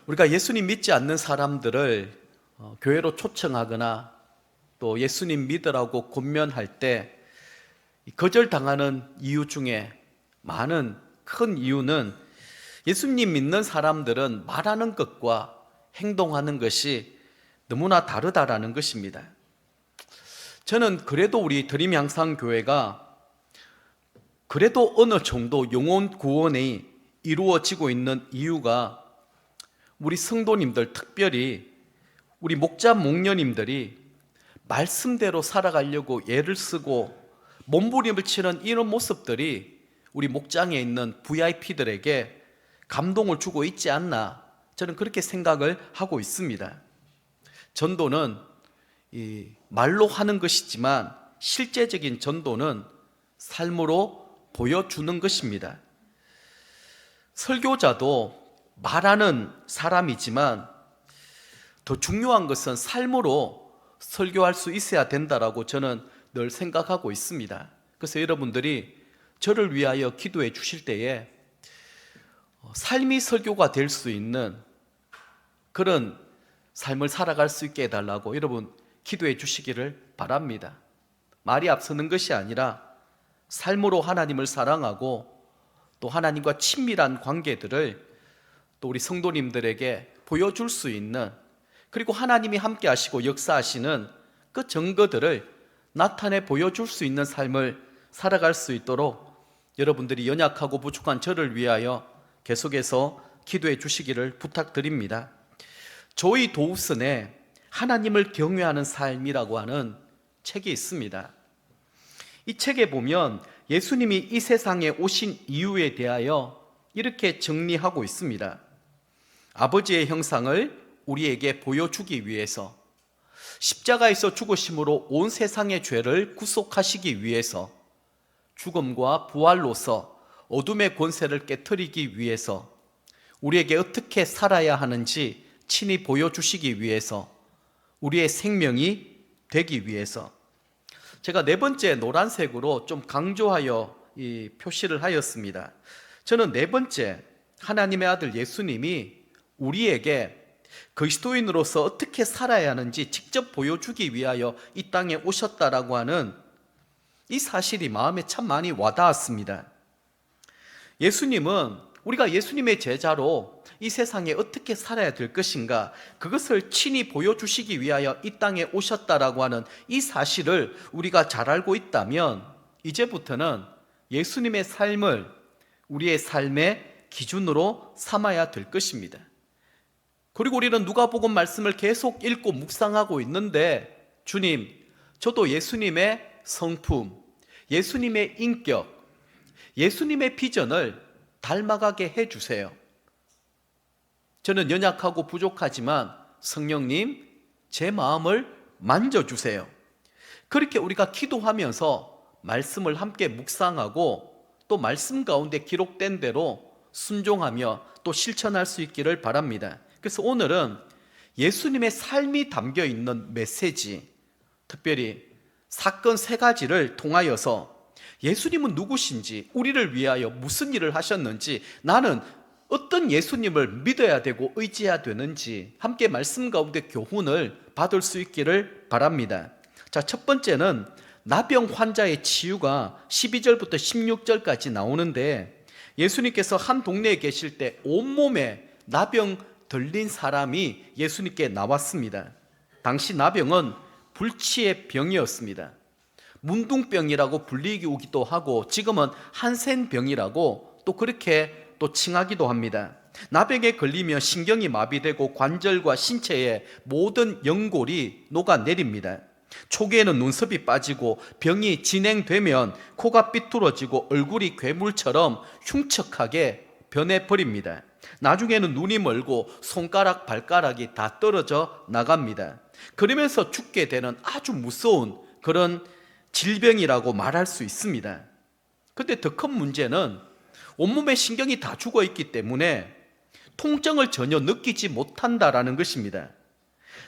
우리가 예수님 믿지 않는 사람들을 교회로 초청하거나 또 예수님 믿으라고 권면할 때 거절당하는 이유 중에 많은 큰 이유는 예수님 믿는 사람들은 말하는 것과 행동하는 것이 너무나 다르다라는 것입니다. 저는 그래도 우리 드림향상교회가 그래도 어느 정도 영혼 구원이 이루어지고 있는 이유가 우리 성도님들, 특별히 우리 목자 목녀님들이 말씀대로 살아가려고 애를 쓰고 몸부림을 치는 이런 모습들이 우리 목장에 있는 VIP들에게 감동을 주고 있지 않나, 저는 그렇게 생각을 하고 있습니다. 전도는 말로 하는 것이지만 실제적인 전도는 삶으로 보여주는 것입니다. 설교자도 말하는 사람이지만 더 중요한 것은 삶으로 설교할 수 있어야 된다라고 저는 늘 생각하고 있습니다. 그래서 여러분들이 저를 위하여 기도해 주실 때에 삶이 설교가 될 수 있는 그런 삶을 살아갈 수 있게 해달라고 여러분 기도해 주시기를 바랍니다. 말이 앞서는 것이 아니라 삶으로 하나님을 사랑하고 또 하나님과 친밀한 관계들을 또 우리 성도님들에게 보여줄 수 있는, 그리고 하나님이 함께 하시고 역사하시는 그 증거들을 나타내 보여줄 수 있는 삶을 살아갈 수 있도록 여러분들이 연약하고 부족한 저를 위하여 계속해서 기도해 주시기를 부탁드립니다. 조이 도우슨의 하나님을 경외하는 삶이라고 하는 책이 있습니다. 이 책에 보면 예수님이 이 세상에 오신 이유에 대하여 이렇게 정리하고 있습니다. 아버지의 형상을 우리에게 보여주기 위해서, 십자가에서 죽으심으로 온 세상의 죄를 구속하시기 위해서, 죽음과 부활로서 어둠의 권세를 깨트리기 위해서, 우리에게 어떻게 살아야 하는지 친히 보여주시기 위해서, 우리의 생명이 되기 위해서. 제가 네 번째 노란색으로 좀 강조하여 이 표시를 하였습니다. 저는 네 번째, 하나님의 아들 예수님이 우리에게 그리스도인으로서 어떻게 살아야 하는지 직접 보여주기 위하여 이 땅에 오셨다라고 하는 이 사실이 마음에 참 많이 와닿았습니다. 예수님은 우리가 예수님의 제자로 이 세상에 어떻게 살아야 될 것인가, 그것을 친히 보여주시기 위하여 이 땅에 오셨다라고 하는 이 사실을 우리가 잘 알고 있다면 이제부터는 예수님의 삶을 우리의 삶의 기준으로 삼아야 될 것입니다. 그리고 우리는 누가복음 말씀을 계속 읽고 묵상하고 있는데, 주님, 저도 예수님의 성품, 예수님의 인격, 예수님의 비전을 닮아가게 해주세요. 저는 연약하고 부족하지만 성령님, 제 마음을 만져주세요. 그렇게 우리가 기도하면서 말씀을 함께 묵상하고 또 말씀 가운데 기록된 대로 순종하며 또 실천할 수 있기를 바랍니다. 그래서 오늘은 예수님의 삶이 담겨 있는 메시지, 특별히 사건 세 가지를 통하여서 예수님은 누구신지, 우리를 위하여 무슨 일을 하셨는지, 나는 어떤 예수님을 믿어야 되고 의지해야 되는지 함께 말씀 가운데 교훈을 받을 수 있기를 바랍니다. 자, 첫 번째는 나병 환자의 치유가 12절부터 16절까지 나오는데, 예수님께서 한 동네에 계실 때 온몸에 나병 들린 사람이 예수님께 나왔습니다. 당시 나병은 불치의 병이었습니다. 문둥병이라고 불리기도 하고 지금은 한센병이라고 또 그렇게 또 칭하기도 합니다. 나병에 걸리면 신경이 마비되고 관절과 신체의 모든 연골이 녹아내립니다. 초기에는 눈썹이 빠지고 병이 진행되면 코가 삐뚤어지고 얼굴이 괴물처럼 흉측하게 변해버립니다. 나중에는 눈이 멀고 손가락, 발가락이 다 떨어져 나갑니다. 그러면서 죽게 되는 아주 무서운 그런 질병이라고 말할 수 있습니다. 그런데 더 큰 문제는 온몸에 신경이 다 죽어 있기 때문에 통증을 전혀 느끼지 못한다라는 것입니다.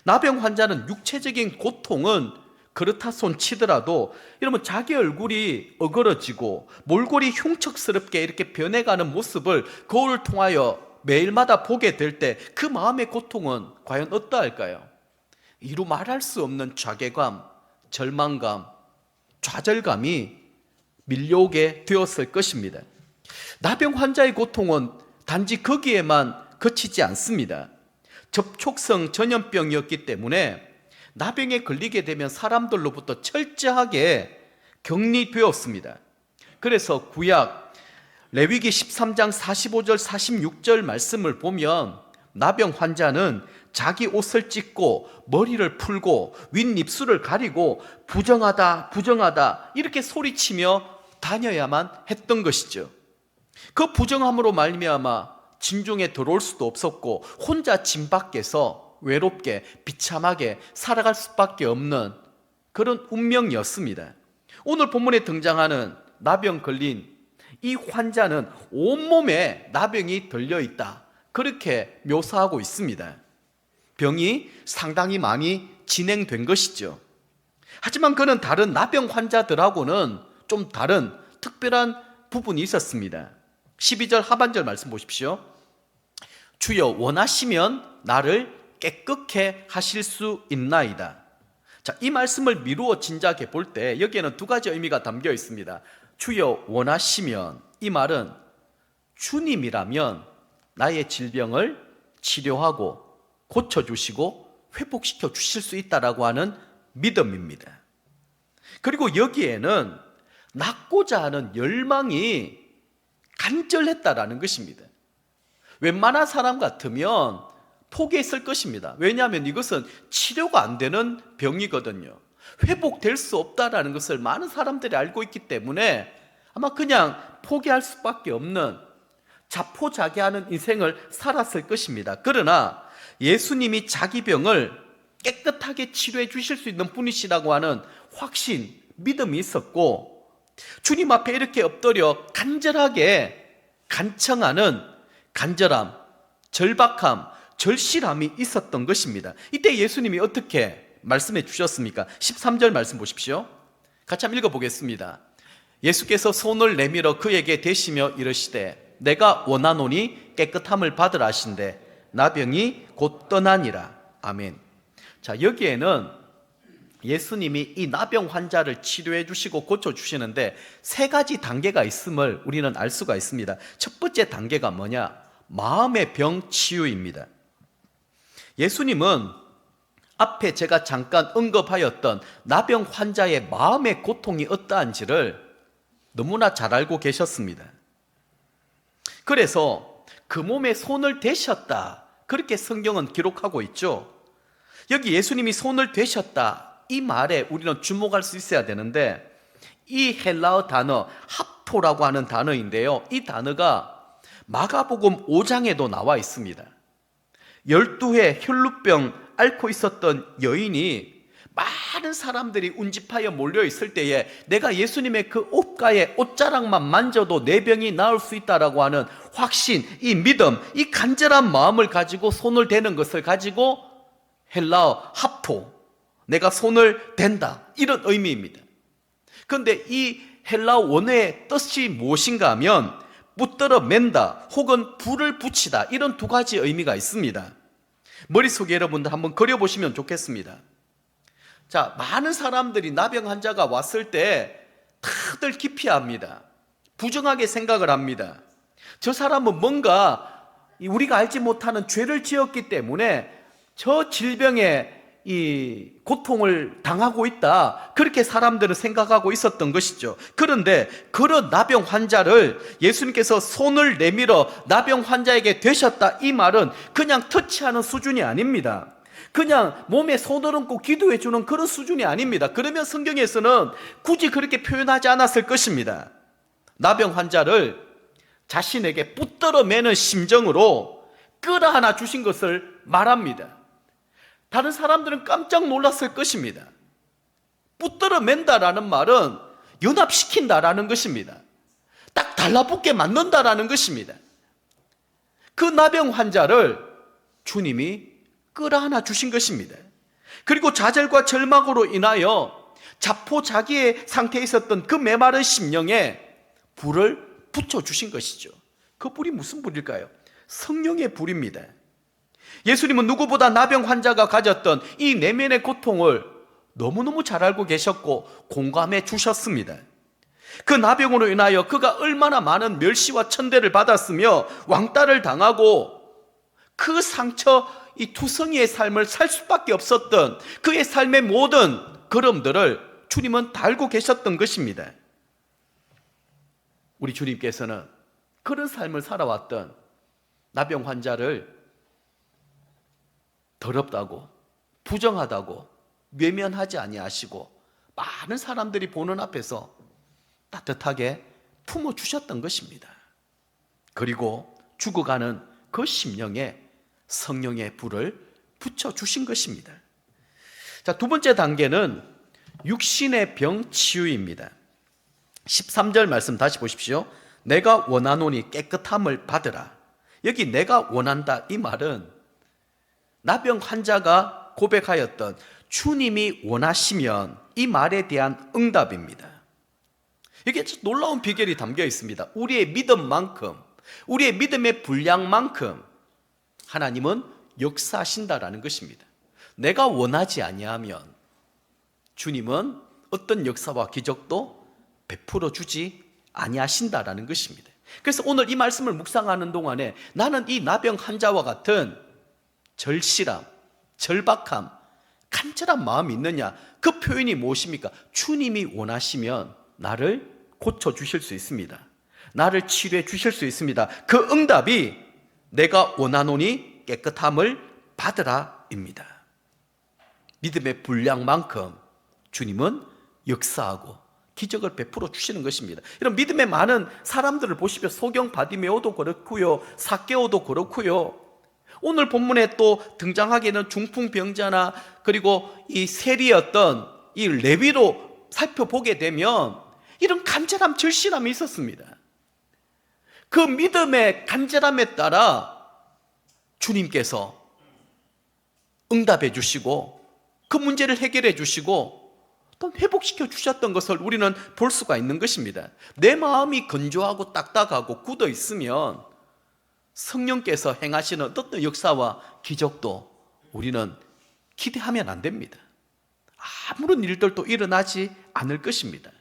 나병 환자는 육체적인 고통은 그렇다 손 치더라도 여러분, 자기 얼굴이 어그러지고 몰골이 흉측스럽게 이렇게 변해가는 모습을 거울을 통하여 매일마다 보게 될 때 그 마음의 고통은 과연 어떠할까요? 이루 말할 수 없는 자괴감, 절망감, 좌절감이 밀려오게 되었을 것입니다. 나병 환자의 고통은 단지 거기에만 그치지 않습니다. 접촉성 전염병이었기 때문에 나병에 걸리게 되면 사람들로부터 철저하게 격리되었습니다. 그래서 구약 레위기 13장 45절 46절 말씀을 보면 나병 환자는 자기 옷을 찢고 머리를 풀고 윗입술을 가리고 부정하다 부정하다 이렇게 소리치며 다녀야만 했던 것이죠. 그 부정함으로 말미암아 진중에 들어올 수도 없었고 혼자 진 밖에서 외롭게 비참하게 살아갈 수밖에 없는 그런 운명이었습니다. 오늘 본문에 등장하는 나병 걸린 이 환자는 온몸에 나병이 들려있다, 그렇게 묘사하고 있습니다. 병이 상당히 많이 진행된 것이죠. 하지만 그는 다른 나병 환자들하고는 좀 다른 특별한 부분이 있었습니다. 12절 하반절 말씀 보십시오. 주여 원하시면 나를 깨끗게 하실 수 있나이다. 자, 이 말씀을 미루어 진작해 볼 때 여기에는 두 가지 의미가 담겨 있습니다. 주여 원하시면, 이 말은 주님이라면 나의 질병을 치료하고 고쳐주시고 회복시켜 주실 수 있다라고 하는 믿음입니다. 그리고 여기에는 낫고자 하는 열망이 간절했다라는 것입니다. 웬만한 사람 같으면 포기했을 것입니다. 왜냐하면 이것은 치료가 안 되는 병이거든요. 회복될 수 없다라는 것을 많은 사람들이 알고 있기 때문에 아마 그냥 포기할 수밖에 없는 자포자기하는 인생을 살았을 것입니다. 그러나 예수님이 자기 병을 깨끗하게 치료해 주실 수 있는 분이시라고 하는 확신, 믿음이 있었고 주님 앞에 이렇게 엎드려 간절하게 간청하는 간절함, 절박함, 절실함이 있었던 것입니다. 이때 예수님이 어떻게 말씀해 주셨습니까? 13절 말씀 보십시오. 같이 한번 읽어보겠습니다. 예수께서 손을 내밀어 그에게 대시며 이르시되 내가 원하노니 깨끗함을 받으라 하신대 나병이 곧 떠나니라. 아멘. 자, 여기에는 예수님이 이 나병 환자를 치료해 주시고 고쳐 주시는데 세 가지 단계가 있음을 우리는 알 수가 있습니다. 첫 번째 단계가 뭐냐? 마음의 병 치유입니다. 예수님은 앞에 제가 잠깐 언급하였던 나병 환자의 마음의 고통이 어떠한지를 너무나 잘 알고 계셨습니다. 그래서 그 몸에 손을 대셨다, 그렇게 성경은 기록하고 있죠. 여기 예수님이 손을 대셨다, 이 말에 우리는 주목할 수 있어야 되는데 이 헬라어 단어 하포라고 하는 단어인데요, 이 단어가 마가복음 5장에도 나와 있습니다. 12회 혈루병 앓고 있었던 여인이 많은 사람들이 운집하여 몰려있을 때에 내가 예수님의 그 옷가에 옷자락만 만져도 내 병이 나을 수 있다라고 하는 확신, 이 믿음, 이 간절한 마음을 가지고 손을 대는 것을 가지고 헬라어 하포, 내가 손을 댄다, 이런 의미입니다. 그런데 이 헬라어 원어의 뜻이 무엇인가 하면 붙들어 맨다 혹은 불을 붙이다, 이런 두 가지 의미가 있습니다. 머릿속에 여러분들 한번 그려보시면 좋겠습니다. 자, 많은 사람들이 나병 환자가 왔을 때 다들 기피합니다. 부정하게 생각을 합니다. 저 사람은 뭔가 우리가 알지 못하는 죄를 지었기 때문에 저 질병에 이 고통을 당하고 있다, 그렇게 사람들은 생각하고 있었던 것이죠. 그런데 그런 나병 환자를 예수님께서 손을 내밀어 나병 환자에게 되셨다, 이 말은 그냥 터치하는 수준이 아닙니다. 그냥 몸에 손을 얹고 기도해 주는 그런 수준이 아닙니다. 그러면 성경에서는 굳이 그렇게 표현하지 않았을 것입니다. 나병 환자를 자신에게 붙들어 매는 심정으로 끌어안아 주신 것을 말합니다. 다른 사람들은 깜짝 놀랐을 것입니다. 붙들어 맨다라는 말은 연합시킨다라는 것입니다. 딱 달라붙게 만든다라는 것입니다. 그 나병 환자를 주님이 끌어안아 주신 것입니다. 그리고 좌절과 절망으로 인하여 자포자기의 상태에 있었던 그 메마른 심령에 불을 붙여주신 것이죠. 그 불이 무슨 불일까요? 성령의 불입니다. 예수님은 누구보다 나병 환자가 가졌던 이 내면의 고통을 너무너무 잘 알고 계셨고 공감해 주셨습니다. 그 나병으로 인하여 그가 얼마나 많은 멸시와 천대를 받았으며 왕따를 당하고 그 상처, 이 투성이의 삶을 살 수밖에 없었던 그의 삶의 모든 걸음들을 주님은 다 알고 계셨던 것입니다. 우리 주님께서는 그런 삶을 살아왔던 나병 환자를 더럽다고, 부정하다고 외면하지 아니하시고 많은 사람들이 보는 앞에서 따뜻하게 품어주셨던 것입니다. 그리고 죽어가는 그 심령에 성령의 불을 붙여주신 것입니다. 자, 두 번째 단계는 육신의 병 치유입니다. 13절 말씀 다시 보십시오. 내가 원하노니 깨끗함을 받으라. 여기 내가 원한다, 이 말은 나병 환자가 고백하였던 주님이 원하시면, 이 말에 대한 응답입니다. 이게 놀라운 비결이 담겨 있습니다. 우리의 믿음만큼, 우리의 믿음의 분량만큼 하나님은 역사하신다라는 것입니다. 내가 원하지 아니하면 주님은 어떤 역사와 기적도 베풀어 주지 아니하신다라는 것입니다. 그래서 오늘 이 말씀을 묵상하는 동안에 나는 이 나병 환자와 같은 절실함, 절박함, 간절한 마음이 있느냐? 그 표현이 무엇입니까? 주님이 원하시면 나를 고쳐주실 수 있습니다. 나를 치료해 주실 수 있습니다. 그 응답이 내가 원하노니 깨끗함을 받으라 입니다. 믿음의 분량만큼 주님은 역사하고 기적을 베풀어 주시는 것입니다. 이런 믿음의 많은 사람들을 보시면 소경 바디메오도 그렇고요, 삭개오도 그렇고요, 오늘 본문에 또 등장하게 되는 중풍병자나 그리고 이 세리였던 이 레위로 살펴보게 되면 이런 간절함, 절실함이 있었습니다. 그 믿음의 간절함에 따라 주님께서 응답해 주시고 그 문제를 해결해 주시고 또 회복시켜 주셨던 것을 우리는 볼 수가 있는 것입니다. 내 마음이 건조하고 딱딱하고 굳어 있으면 성령께서 행하시는 어떤 역사와 기적도 우리는 기대하면 안 됩니다. 아무런 일들도 일어나지 않을 것입니다.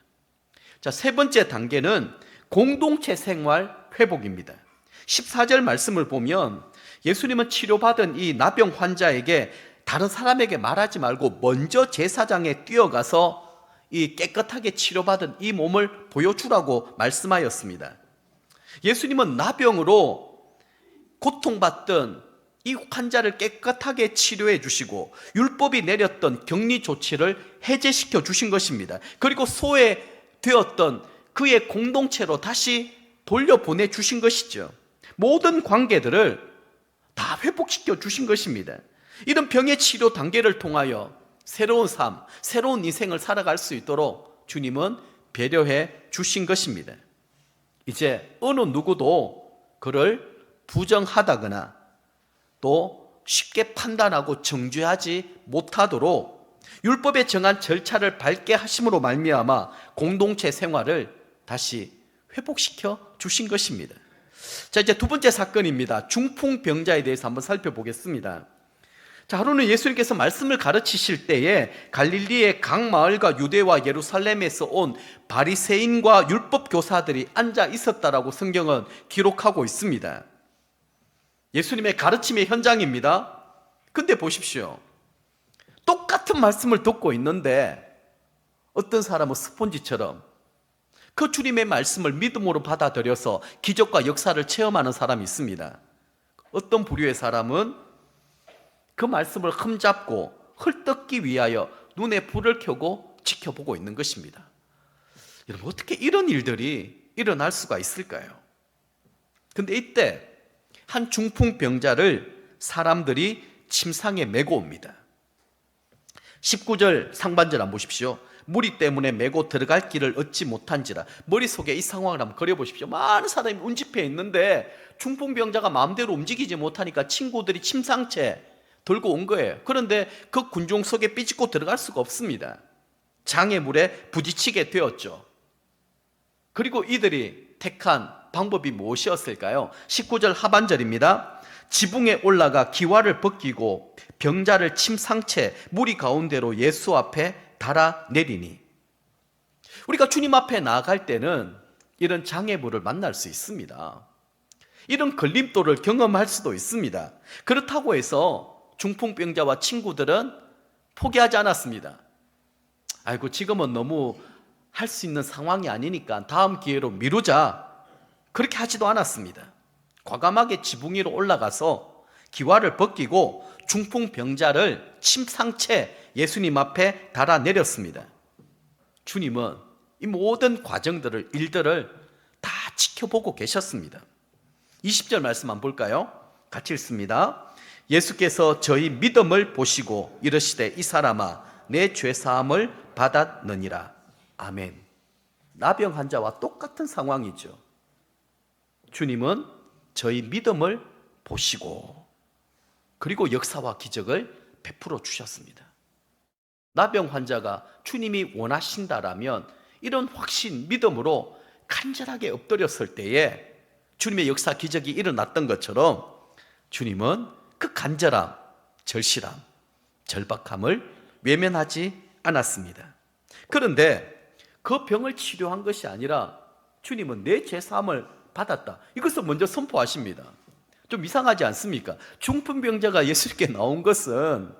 자, 세 번째 단계는 공동체 생활 회복입니다. 14절 말씀을 보면 예수님은 치료받은 이 나병 환자에게 다른 사람에게 말하지 말고 먼저 제사장에 뛰어가서 이 깨끗하게 치료받은 이 몸을 보여주라고 말씀하였습니다. 예수님은 나병으로 고통받던 이 환자를 깨끗하게 치료해 주시고 율법이 내렸던 격리 조치를 해제시켜 주신 것입니다. 그리고 소외되었던 그의 공동체로 다시 돌려보내 주신 것이죠. 모든 관계들을 다 회복시켜 주신 것입니다. 이런 병의 치료 단계를 통하여 새로운 삶, 새로운 인생을 살아갈 수 있도록 주님은 배려해 주신 것입니다. 이제 어느 누구도 그를 부정하다거나 또 쉽게 판단하고 정죄하지 못하도록 율법에 정한 절차를 밟게 하심으로 말미암아 공동체 생활을 다시 회복시켜 주신 것입니다. 자, 이제 두 번째 사건입니다. 중풍병자에 대해서 한번 살펴보겠습니다. 자, 하루는 예수님께서 말씀을 가르치실 때에 갈릴리의 각 마을과 유대와 예루살렘에서 온 바리새인과 율법 교사들이 앉아 있었다라고 성경은 기록하고 있습니다. 예수님의 가르침의 현장입니다. 근데 보십시오. 똑같은 말씀을 듣고 있는데 어떤 사람은 스폰지처럼 그 주님의 말씀을 믿음으로 받아들여서 기적과 역사를 체험하는 사람이 있습니다. 어떤 부류의 사람은 그 말씀을 흠잡고 헐뜯기 위하여 눈에 불을 켜고 지켜보고 있는 것입니다. 여러분, 어떻게 이런 일들이 일어날 수가 있을까요? 근데 이때 한 중풍병자를 사람들이 침상에 메고 옵니다. 19절 상반절 한번 보십시오. 무리 때문에 메고 들어갈 길을 얻지 못한지라. 머릿속에 이 상황을 한번 그려보십시오. 많은 사람이 운집해 있는데 중풍병자가 마음대로 움직이지 못하니까 친구들이 침상채 들고 온 거예요. 그런데 그 군중 속에 삐집고 들어갈 수가 없습니다. 장애물에 부딪히게 되었죠. 그리고 이들이 택한 방법이 무엇이었을까요? 19절 하반절입니다. 지붕에 올라가 기와를 벗기고 병자를 침상채 무리 가운데로 예수 앞에 달아내리니. 우리가 주님 앞에 나아갈 때는 이런 장애물을 만날 수 있습니다. 이런 걸림돌을 경험할 수도 있습니다. 그렇다고 해서 중풍병자와 친구들은 포기하지 않았습니다. 아이고, 지금은 너무 할 수 있는 상황이 아니니까 다음 기회로 미루자, 그렇게 하지도 않았습니다. 과감하게 지붕 위로 올라가서 기와를 벗기고 중풍병자를 침상채 예수님 앞에 달아내렸습니다. 주님은 이 모든 과정들을, 일들을 다 지켜보고 계셨습니다. 20절 말씀 한번 볼까요? 같이 읽습니다. 예수께서 저희 믿음을 보시고 이르시되 이 사람아 내 죄사함을 받았느니라. 아멘. 나병 환자와 똑같은 상황이죠. 주님은 저희 믿음을 보시고 그리고 역사와 기적을 베풀어 주셨습니다. 나병 환자가 주님이 원하신다라면 이런 확신, 믿음으로 간절하게 엎드렸을 때에 주님의 역사, 기적이 일어났던 것처럼 주님은 그 간절함, 절실함, 절박함을 외면하지 않았습니다. 그런데 그 병을 치료한 것이 아니라 주님은 내 죄사함을 받았다, 이것을 먼저 선포하십니다. 좀 이상하지 않습니까? 중풍병자가 예수님께 나온 것은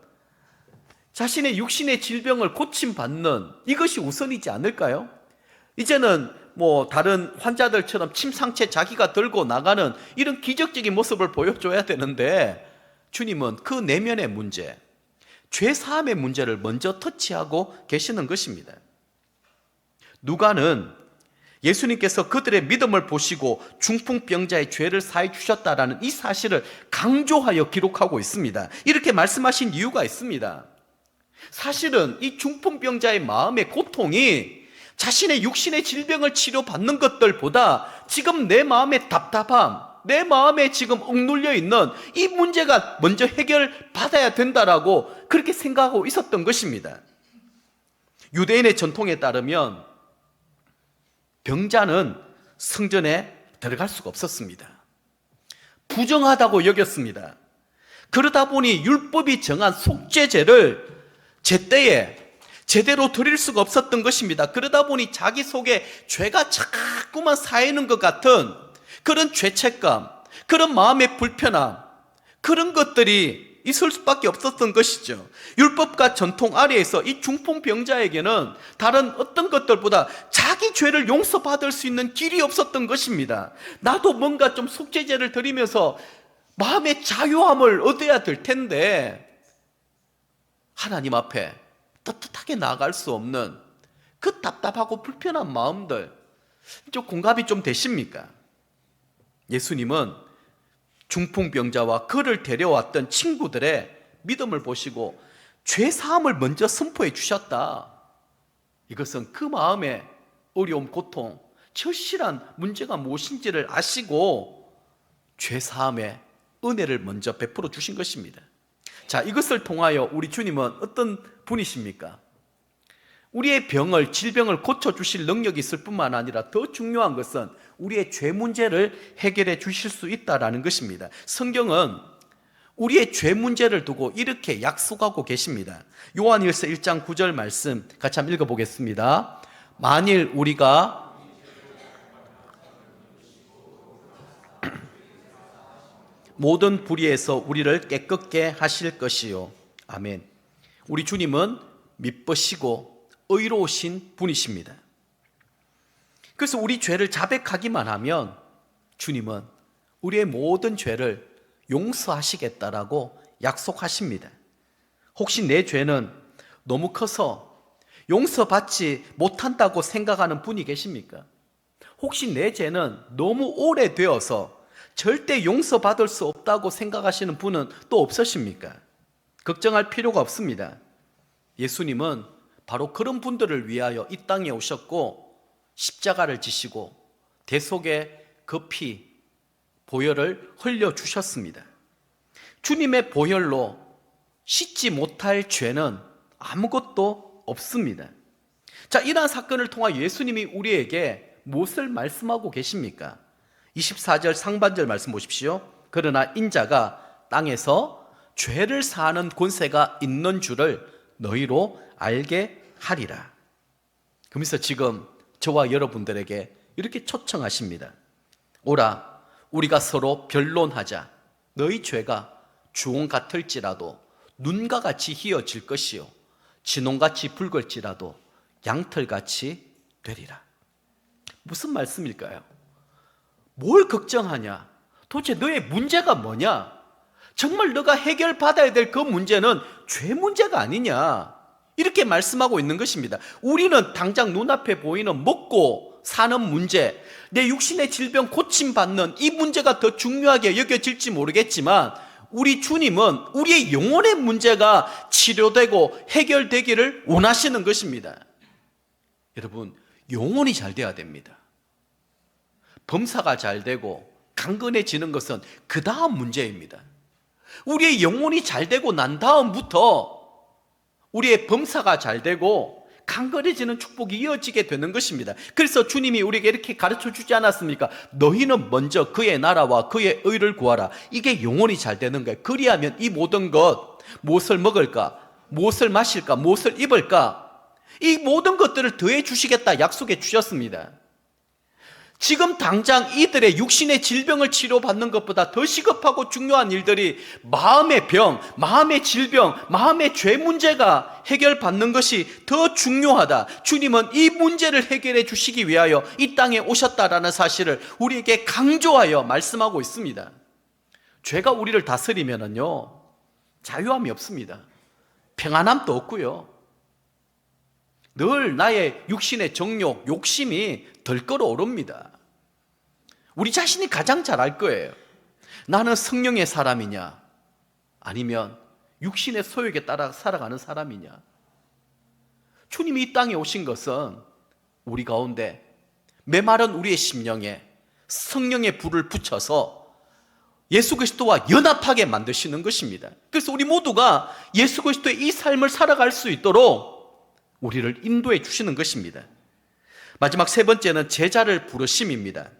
자신의 육신의 질병을 고침받는 이것이 우선이지 않을까요? 이제는 다른 환자들처럼 침상채 자기가 들고 나가는 이런 기적적인 모습을 보여줘야 되는데 주님은 그 내면의 문제, 죄사함의 문제를 먼저 터치하고 계시는 것입니다. 누가는 예수님께서 그들의 믿음을 보시고 중풍병자의 죄를 사해 주셨다라는 이 사실을 강조하여 기록하고 있습니다. 이렇게 말씀하신 이유가 있습니다. 사실은 이 중풍병자의 마음의 고통이 자신의 육신의 질병을 치료받는 것들보다 지금 내 마음의 답답함, 내 마음에 지금 억눌려 있는 이 문제가 먼저 해결받아야 된다라고 그렇게 생각하고 있었던 것입니다. 유대인의 전통에 따르면 병자는 성전에 들어갈 수가 없었습니다. 부정하다고 여겼습니다. 그러다 보니 율법이 정한 속죄제를 제때에 제대로 드릴 수가 없었던 것입니다. 그러다 보니 자기 속에 죄가 자꾸만 쌓이는 것 같은 그런 죄책감, 그런 마음의 불편함, 그런 것들이 있을 수밖에 없었던 것이죠. 율법과 전통 아래에서 이 중풍병자에게는 다른 어떤 것들보다 자기 죄를 용서받을 수 있는 길이 없었던 것입니다. 나도 뭔가 좀 속죄제를 드리면서 마음의 자유함을 얻어야 될 텐데 하나님 앞에 떳떳하게 나아갈 수 없는 그 답답하고 불편한 마음들, 좀 공감이 좀 되십니까? 예수님은 중풍병자와 그를 데려왔던 친구들의 믿음을 보시고 죄사함을 먼저 선포해 주셨다. 이것은 그 마음의 어려움, 고통, 절실한 문제가 무엇인지를 아시고 죄사함의 은혜를 먼저 베풀어 주신 것입니다. 자, 이것을 통하여 우리 주님은 어떤 분이십니까? 우리의 병을, 질병을 고쳐주실 능력이 있을 뿐만 아니라 더 중요한 것은 우리의 죄 문제를 해결해 주실 수 있다는 것입니다. 성경은 우리의 죄 문제를 두고 이렇게 약속하고 계십니다. 요한일서 1장 9절 말씀 같이 한번 읽어보겠습니다. 만일 우리가 모든 불의에서 우리를 깨끗게 하실 것이요. 아멘. 우리 주님은 미쁘시고 의로우신 분이십니다. 그래서 우리 죄를 자백하기만 하면 주님은 우리의 모든 죄를 용서하시겠다라고 약속하십니다. 혹시 내 죄는 너무 커서 용서받지 못한다고 생각하는 분이 계십니까? 혹시 내 죄는 너무 오래되어서 절대 용서받을 수 없다고 생각하시는 분은 또 없으십니까? 걱정할 필요가 없습니다. 예수님은 바로 그런 분들을 위하여 이 땅에 오셨고 십자가를 지시고 대속의 그 피, 보혈을 흘려주셨습니다. 주님의 보혈로 씻지 못할 죄는 아무것도 없습니다. 자, 이러한 사건을 통해 예수님이 우리에게 무엇을 말씀하고 계십니까? 24절 상반절 말씀 보십시오. 그러나 인자가 땅에서 죄를 사하는 권세가 있는 줄을 너희로 알게 하리라. 그러면서 지금 저와 여러분들에게 이렇게 초청하십니다. 오라, 우리가 서로 변론하자. 너희 죄가 주홍 같을지라도 눈과 같이 희어질 것이요 진홍같이 붉을지라도 양털같이 되리라. 무슨 말씀일까요? 뭘 걱정하냐? 도대체 너의 문제가 뭐냐? 정말 너가 해결받아야 될 그 문제는 죄 문제가 아니냐? 이렇게 말씀하고 있는 것입니다. 우리는 당장 눈앞에 보이는 먹고 사는 문제, 내 육신의 질병 고침받는 이 문제가 더 중요하게 여겨질지 모르겠지만 우리 주님은 우리의 영혼의 문제가 치료되고 해결되기를 원하시는 것입니다. 여러분, 영혼이 잘 돼야 됩니다. 범사가 잘 되고 강건해지는 것은 그 다음 문제입니다. 우리의 영혼이 잘 되고 난 다음부터 우리의 범사가 잘 되고 강건해지는 축복이 이어지게 되는 것입니다. 그래서 주님이 우리에게 이렇게 가르쳐 주지 않았습니까? 너희는 먼저 그의 나라와 그의 의를 구하라. 이게 영혼이 잘 되는 거예요. 그리하면 이 모든 것, 무엇을 먹을까? 무엇을 마실까? 무엇을 입을까? 이 모든 것들을 더해 주시겠다 약속해 주셨습니다. 지금 당장 이들의 육신의 질병을 치료받는 것보다 더 시급하고 중요한 일들이 마음의 병, 마음의 질병, 마음의 죄 문제가 해결받는 것이 더 중요하다. 주님은 이 문제를 해결해 주시기 위하여 이 땅에 오셨다라는 사실을 우리에게 강조하여 말씀하고 있습니다. 죄가 우리를 다스리면은요, 자유함이 없습니다. 평안함도 없고요. 늘 나의 육신의 정욕, 욕심이 덜 끌어오릅니다. 우리 자신이 가장 잘 알 거예요. 나는 성령의 사람이냐 아니면 육신의 소욕에 따라 살아가는 사람이냐. 주님이 이 땅에 오신 것은 우리 가운데 메마른 우리의 심령에 성령의 불을 붙여서 예수 그리스도와 연합하게 만드시는 것입니다. 그래서 우리 모두가 예수 그리스도의 이 삶을 살아갈 수 있도록 우리를 인도해 주시는 것입니다. 마지막 세 번째는 제자를 부르심입니다.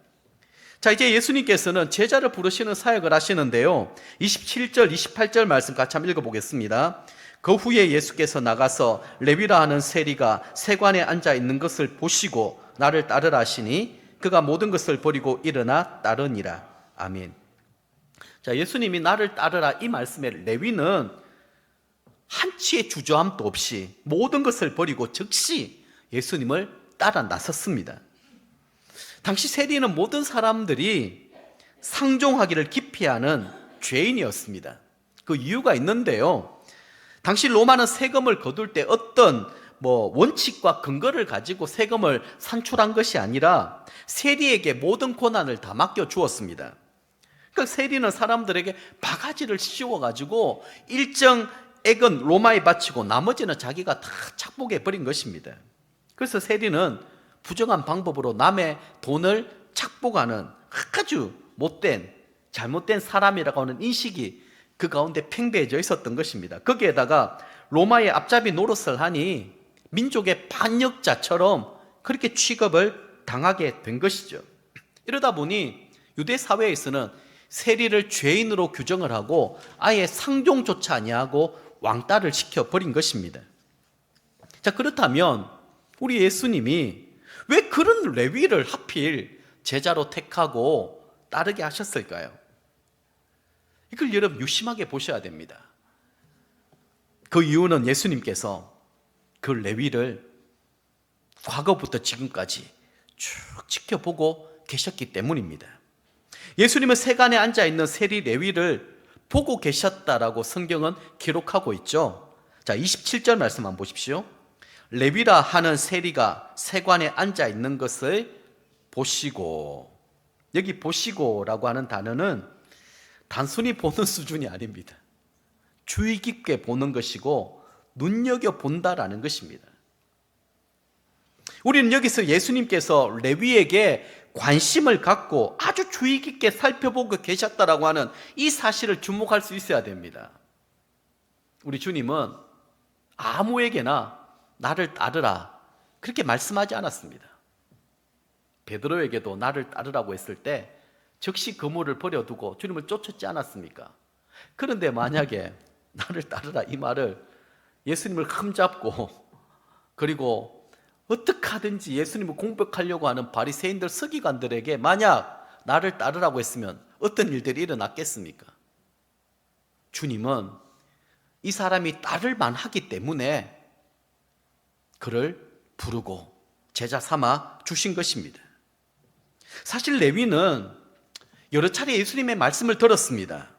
자, 이제 예수님께서는 제자를 부르시는 사역을 하시는데요, 27절, 28절 말씀 같이 한번 읽어보겠습니다. 그 후에 예수께서 나가서 레위라 하는 세리가 세관에 앉아 있는 것을 보시고 나를 따르라 하시니 그가 모든 것을 버리고 일어나 따르니라. 아멘. 자, 예수님이 나를 따르라 이 말씀에 레위는 한치의 주저함도 없이 모든 것을 버리고 즉시 예수님을 따라 나섰습니다. 당시 세리는 모든 사람들이 상종하기를 기피하는 죄인이었습니다. 그 이유가 있는데요, 당시 로마는 세금을 거둘 때 어떤 원칙과 근거를 가지고 세금을 산출한 것이 아니라 세리에게 모든 권한을 다 맡겨 주었습니다. 그 세리는 사람들에게 바가지를 씌워가지고 일정 액은 로마에 바치고 나머지는 자기가 다 착복해 버린 것입니다. 그래서 세리는 부정한 방법으로 남의 돈을 착복하는 아주 못된, 잘못된 사람이라고 하는 인식이 그 가운데 팽배해져 있었던 것입니다. 거기에다가 로마의 앞잡이 노릇을 하니 민족의 반역자처럼 그렇게 취급을 당하게 된 것이죠. 이러다 보니 유대 사회에서는 세리를 죄인으로 규정을 하고 아예 상종조차 아니하고 왕따를 시켜버린 것입니다. 자, 그렇다면 우리 예수님이 왜 그런 레위를 하필 제자로 택하고 따르게 하셨을까요? 이걸 여러분 유심하게 보셔야 됩니다. 그 이유는 예수님께서 그 레위를 과거부터 지금까지 쭉 지켜보고 계셨기 때문입니다. 예수님은 세간에 앉아있는 세리 레위를 보고 계셨다라고 성경은 기록하고 있죠. 자, 27절 말씀 한번 보십시오. 레위라 하는 세리가 세관에 앉아 있는 것을 보시고, 여기 보시고라고 하는 단어는 단순히 보는 수준이 아닙니다. 주의 깊게 보는 것이고 눈여겨본다라는 것입니다. 우리는 여기서 예수님께서 레위에게 관심을 갖고 아주 주의 깊게 살펴보고 계셨다라고 하는 이 사실을 주목할 수 있어야 됩니다. 우리 주님은 아무에게나 나를 따르라 그렇게 말씀하지 않았습니다. 베드로에게도 나를 따르라고 했을 때 즉시 그물을 버려두고 주님을 쫓았지 않았습니까? 그런데 만약에 나를 따르라 이 말을 예수님을 흠잡고 그리고 어떻게 하든지 예수님을 공격하려고 하는 바리새인들 서기관들에게 만약 나를 따르라고 했으면 어떤 일들이 일어났겠습니까? 주님은 이 사람이 따를 만하기 때문에 그를 부르고 제자 삼아 주신 것입니다. 사실 레위는 여러 차례 예수님의 말씀을 들었습니다.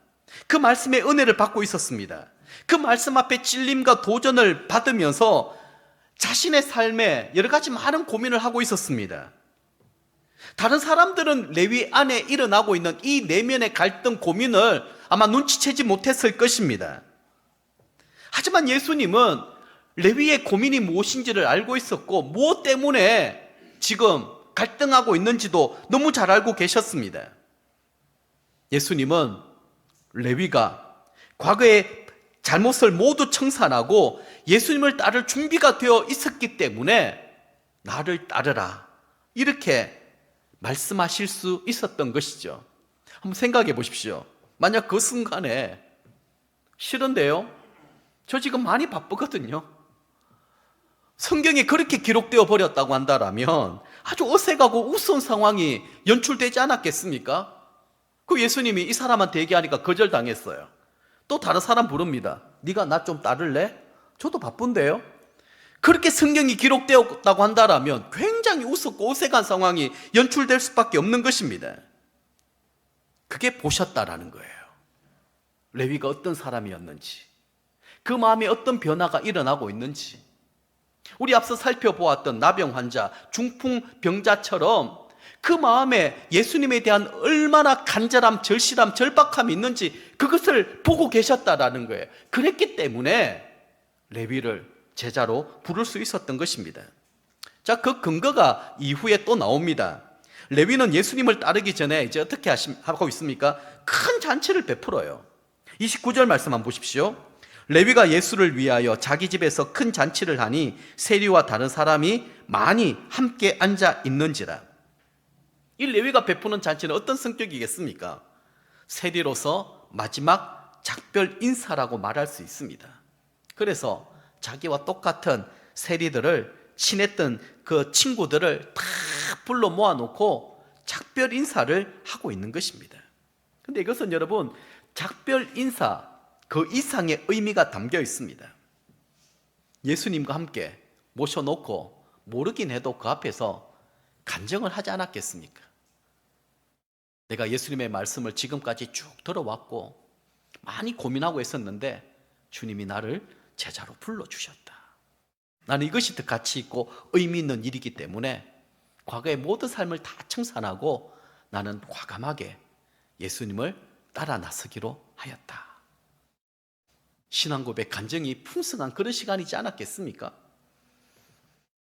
그 말씀의 은혜를 받고 있었습니다. 그 말씀 앞에 찔림과 도전을 받으면서 자신의 삶에 여러 가지 많은 고민을 하고 있었습니다. 다른 사람들은 레위 안에 일어나고 있는 이 내면의 갈등, 고민을 아마 눈치채지 못했을 것입니다. 하지만 예수님은 레위의 고민이 무엇인지를 알고 있었고 무엇 때문에 지금 갈등하고 있는지도 너무 잘 알고 계셨습니다. 예수님은 레위가 과거의 잘못을 모두 청산하고 예수님을 따를 준비가 되어 있었기 때문에 나를 따르라 이렇게 말씀하실 수 있었던 것이죠. 한번 생각해 보십시오. 만약 그 순간에 싫은데요? 저 지금 많이 바쁘거든요. 성경에 그렇게 기록되어 버렸다고 한다면 아주 어색하고 우스운 상황이 연출되지 않았겠습니까? 그 예수님이 이 사람한테 얘기하니까 거절당했어요. 또 다른 사람 부릅니다. 네가 나 좀 따를래? 저도 바쁜데요. 그렇게 성경이 기록되었다고 한다면 굉장히 우습고 어색한 상황이 연출될 수밖에 없는 것입니다. 그게 보셨다라는 거예요. 레위가 어떤 사람이었는지, 그 마음에 어떤 변화가 일어나고 있는지. 우리 앞서 살펴보았던 나병 환자, 중풍병자처럼 그 마음에 예수님에 대한 얼마나 간절함, 절실함, 절박함이 있는지 그것을 보고 계셨다라는 거예요. 그랬기 때문에 레위를 제자로 부를 수 있었던 것입니다. 자, 그 근거가 이후에 또 나옵니다. 레위는 예수님을 따르기 전에 이제 어떻게 하고 있습니까? 큰 잔치를 베풀어요. 29절 말씀 한번 보십시오. 레위가 예수를 위하여 자기 집에서 큰 잔치를 하니 세리와 다른 사람이 많이 함께 앉아 있는지라. 이 레위가 베푸는 잔치는 어떤 성격이겠습니까? 세리로서 마지막 작별 인사라고 말할 수 있습니다. 그래서 자기와 똑같은 세리들을 친했던 그 친구들을 다 불러 모아놓고 작별 인사를 하고 있는 것입니다. 그런데 이것은 여러분 작별 인사 그 이상의 의미가 담겨 있습니다. 예수님과 함께 모셔놓고 모르긴 해도 그 앞에서 간증을 하지 않았겠습니까? 내가 예수님의 말씀을 지금까지 쭉 들어왔고 많이 고민하고 있었는데 주님이 나를 제자로 불러주셨다. 나는 이것이 더 가치 있고 의미 있는 일이기 때문에 과거의 모든 삶을 다 청산하고 나는 과감하게 예수님을 따라 나서기로 하였다. 신앙고백 간증이 풍성한 그런 시간이지 않았겠습니까?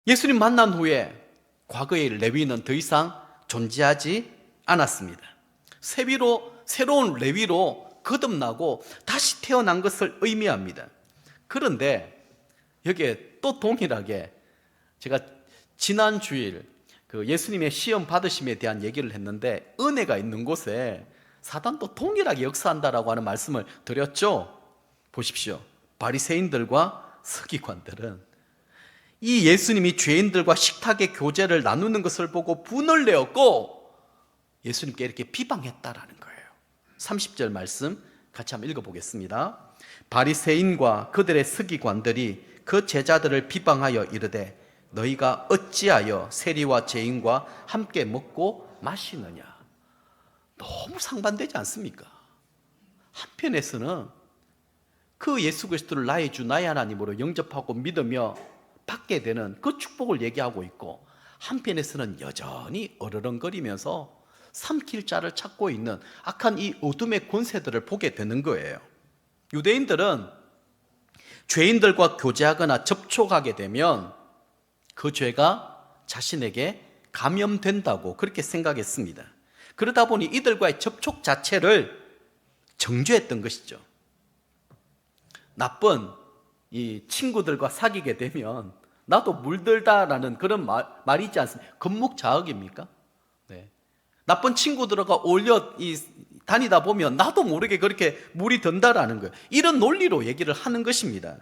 예수님 만난 후에 과거의 레위는 더 이상 존재하지 않았습니다. 새로운 레위로 거듭나고 다시 태어난 것을 의미합니다. 그런데 여기에 또 동일하게 제가 지난 주일 그 예수님의 시험 받으심에 대한 얘기를 했는데 은혜가 있는 곳에 사단도 동일하게 역사한다라고 하는 말씀을 드렸죠. 보십시오. 바리새인들과 서기관들은 이 예수님이 죄인들과 식탁의 교제를 나누는 것을 보고 분을 내었고 예수님께 이렇게 비방했다라는 거예요. 30절 말씀 같이 한번 읽어보겠습니다. 바리새인과 그들의 서기관들이 그 제자들을 비방하여 이르되 너희가 어찌하여 세리와 죄인과 함께 먹고 마시느냐. 너무 상반되지 않습니까? 한편에서는 그 예수 그리스도를 나의 주 나의 하나님으로 영접하고 믿으며 받게 되는 그 축복을 얘기하고 있고 한편에서는 여전히 어르렁거리면서 삼킬 자를 찾고 있는 악한 이 어둠의 권세들을 보게 되는 거예요. 유대인들은 죄인들과 교제하거나 접촉하게 되면 그 죄가 자신에게 감염된다고 그렇게 생각했습니다. 그러다 보니 이들과의 접촉 자체를 정죄했던 것이죠. 나쁜 이 친구들과 사귀게 되면 나도 물들다라는 그런 말이 있지 않습니까? 겁묵자억입니까? 네. 나쁜 친구들과 올려 다니다 보면 나도 모르게 그렇게 물이 든다라는 거예요. 이런 논리로 얘기를 하는 것입니다.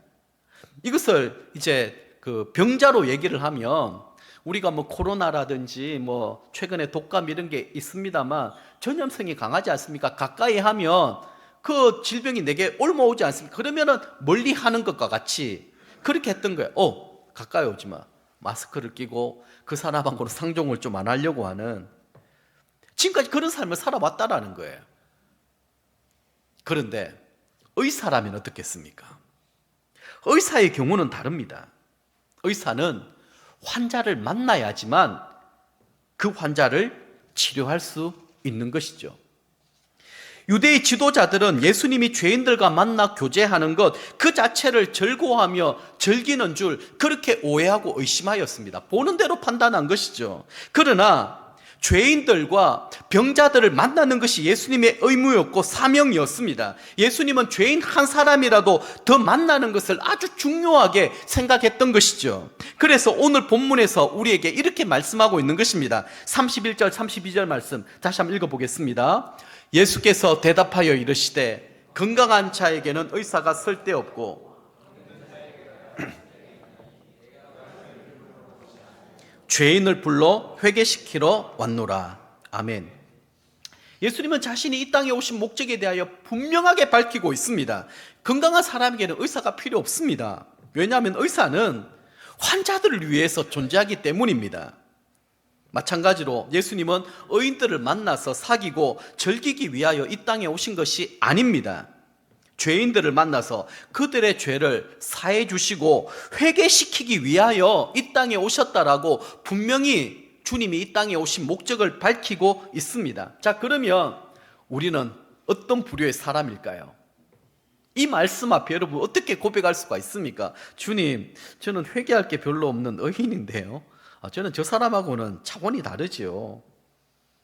이것을 이제 그 병자로 얘기를 하면 우리가 뭐 코로나라든지 뭐 최근에 독감 이런 게 있습니다만 전염성이 강하지 않습니까? 가까이 하면 그 질병이 내게 옮아오지 않습니까? 그러면은 멀리 하는 것과 같이 그렇게 했던 거예요. 가까이 오지 마. 마스크를 끼고 그 사람하고는 상종을 좀 안 하려고 하는, 지금까지 그런 삶을 살아왔다라는 거예요. 그런데 의사라면 어떻겠습니까? 의사의 경우는 다릅니다. 의사는 환자를 만나야지만 그 환자를 치료할 수 있는 것이죠. 유대의 지도자들은 예수님이 죄인들과 만나 교제하는 것 그 자체를 즐거워하며 즐기는 줄 그렇게 오해하고 의심하였습니다. 보는 대로 판단한 것이죠. 그러나 죄인들과 병자들을 만나는 것이 예수님의 의무였고 사명이었습니다. 예수님은 죄인 한 사람이라도 더 만나는 것을 아주 중요하게 생각했던 것이죠. 그래서 오늘 본문에서 우리에게 이렇게 말씀하고 있는 것입니다. 31절 32절 말씀 다시 한번 읽어보겠습니다. 예수께서 대답하여 이르시되 건강한 자에게는 의사가 쓸데없고 죄인을 불러 회개시키러 왔노라. 아멘. 예수님은 자신이 이 땅에 오신 목적에 대하여 분명하게 밝히고 있습니다. 건강한 사람에게는 의사가 필요 없습니다. 왜냐하면 의사는 환자들을 위해서 존재하기 때문입니다. 마찬가지로 예수님은 의인들을 만나서 사귀고 즐기기 위하여 이 땅에 오신 것이 아닙니다. 죄인들을 만나서 그들의 죄를 사해 주시고 회개시키기 위하여 이 땅에 오셨다라고 분명히 주님이 이 땅에 오신 목적을 밝히고 있습니다. 자, 그러면 우리는 어떤 부류의 사람일까요? 이 말씀 앞에 여러분 어떻게 고백할 수가 있습니까? 주님, 저는 회개할 게 별로 없는 의인인데요. 저는 저 사람하고는 차원이 다르지요.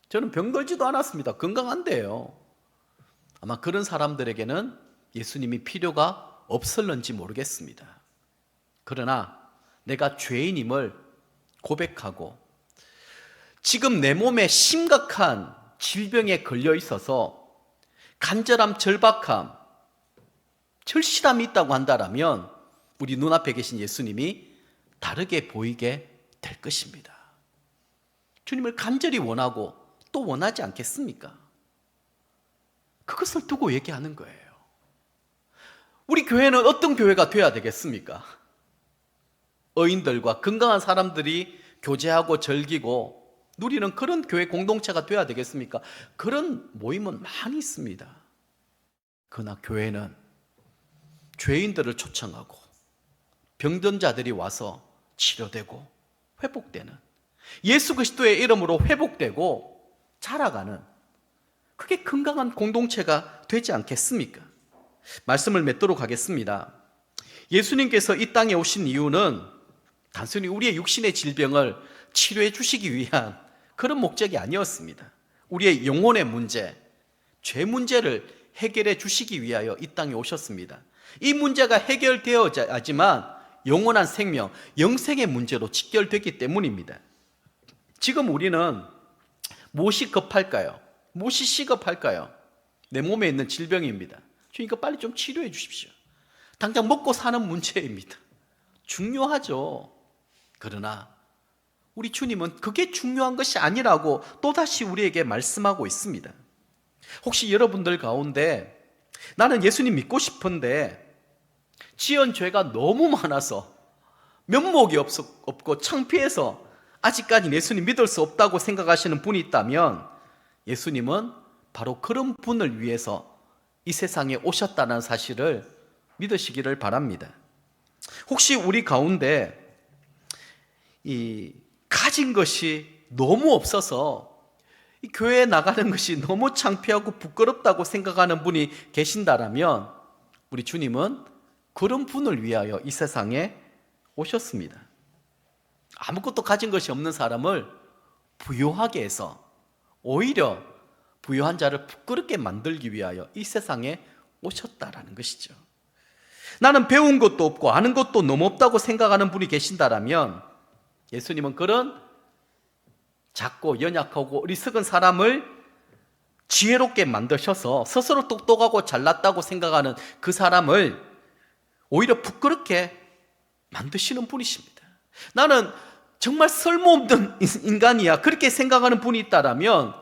저는 병들지도 않았습니다. 건강한데요. 아마 그런 사람들에게는 예수님이 필요가 없을는지 모르겠습니다. 그러나 내가 죄인임을 고백하고 지금 내 몸에 심각한 질병에 걸려 있어서 간절함, 절박함, 절실함이 있다고 한다면 우리 눈앞에 계신 예수님이 다르게 보이게 될 것입니다. 주님을 간절히 원하고 또 원하지 않겠습니까? 그것을 두고 얘기하는 거예요. 우리 교회는 어떤 교회가 되어야 되겠습니까? 의인들과 건강한 사람들이 교제하고 즐기고 누리는 그런 교회 공동체가 되어야 되겠습니까? 그런 모임은 많이 있습니다. 그러나 교회는 죄인들을 초청하고 병든 자들이 와서 치료되고 회복되는, 예수 그리스도의 이름으로 회복되고 자라가는, 그게 건강한 공동체가 되지 않겠습니까? 말씀을 맺도록 하겠습니다. 예수님께서 이 땅에 오신 이유는 단순히 우리의 육신의 질병을 치료해 주시기 위한 그런 목적이 아니었습니다. 우리의 영혼의 문제, 죄 문제를 해결해 주시기 위하여 이 땅에 오셨습니다. 이 문제가 해결되어야지만 영원한 생명, 영생의 문제로 직결되기 때문입니다. 지금 우리는 무엇이 급할까요? 무엇이 시급할까요? 내 몸에 있는 질병입니다. 주님, 이거 빨리 좀 치료해 주십시오. 당장 먹고 사는 문제입니다. 중요하죠. 그러나 우리 주님은 그게 중요한 것이 아니라고 또다시 우리에게 말씀하고 있습니다. 혹시 여러분들 가운데 나는 예수님 믿고 싶은데 지은 죄가 너무 많아서 면목이 없고 창피해서 아직까지 예수님 믿을 수 없다고 생각하시는 분이 있다면 예수님은 바로 그런 분을 위해서 이 세상에 오셨다는 사실을 믿으시기를 바랍니다. 혹시 우리 가운데 이 가진 것이 너무 없어서 이 교회에 나가는 것이 너무 창피하고 부끄럽다고 생각하는 분이 계신다라면 우리 주님은 그런 분을 위하여 이 세상에 오셨습니다. 아무것도 가진 것이 없는 사람을 부유하게 해서 오히려 부유한 자를 부끄럽게 만들기 위하여 이 세상에 오셨다라는 것이죠. 나는 배운 것도 없고 아는 것도 너무 없다고 생각하는 분이 계신다라면 예수님은 그런 작고 연약하고 어리석은 사람을 지혜롭게 만드셔서 스스로 똑똑하고 잘났다고 생각하는 그 사람을 오히려 부끄럽게 만드시는 분이십니다. 나는 정말 쓸모없는 인간이야, 그렇게 생각하는 분이 있다면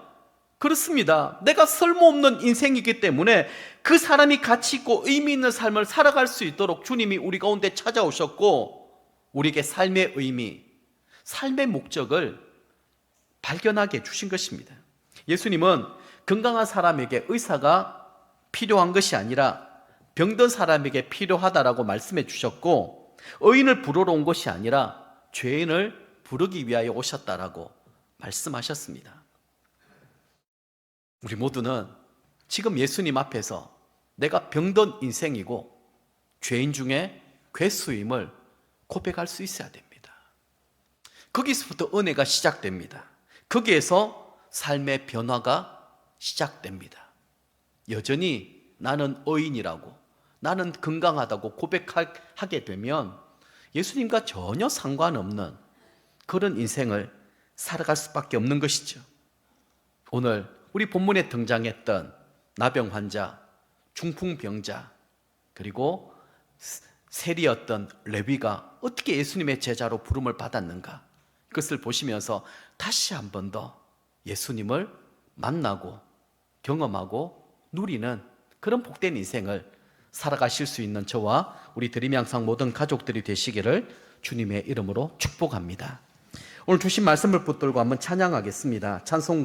그렇습니다. 내가 쓸모없는 인생이기 때문에 그 사람이 가치 있고 의미 있는 삶을 살아갈 수 있도록 주님이 우리 가운데 찾아오셨고, 우리에게 삶의 의미, 삶의 목적을 발견하게 해주신 것입니다. 예수님은 건강한 사람에게 의사가 필요한 것이 아니라 병든 사람에게 필요하다라고 말씀해 주셨고, 의인을 부르러 온 것이 아니라 죄인을 부르기 위하여 오셨다라고 말씀하셨습니다. 우리 모두는 지금 예수님 앞에서 내가 병든 인생이고 죄인 중에 괴수임을 고백할 수 있어야 됩니다. 거기서부터 은혜가 시작됩니다. 거기에서 삶의 변화가 시작됩니다. 여전히 나는 의인이라고, 나는 건강하다고 고백하게 되면 예수님과 전혀 상관없는 그런 인생을 살아갈 수밖에 없는 것이죠. 오늘 우리 본문에 등장했던 나병 환자, 중풍병자, 그리고 세리였던 레위가 어떻게 예수님의 제자로 부름을 받았는가, 그것을 보시면서 다시 한 번 더 예수님을 만나고 경험하고 누리는 그런 복된 인생을 살아가실 수 있는 저와 우리 드림양상 모든 가족들이 되시기를 주님의 이름으로 축복합니다. 오늘 주신 말씀을 붙들고 한번 찬양하겠습니다. 찬송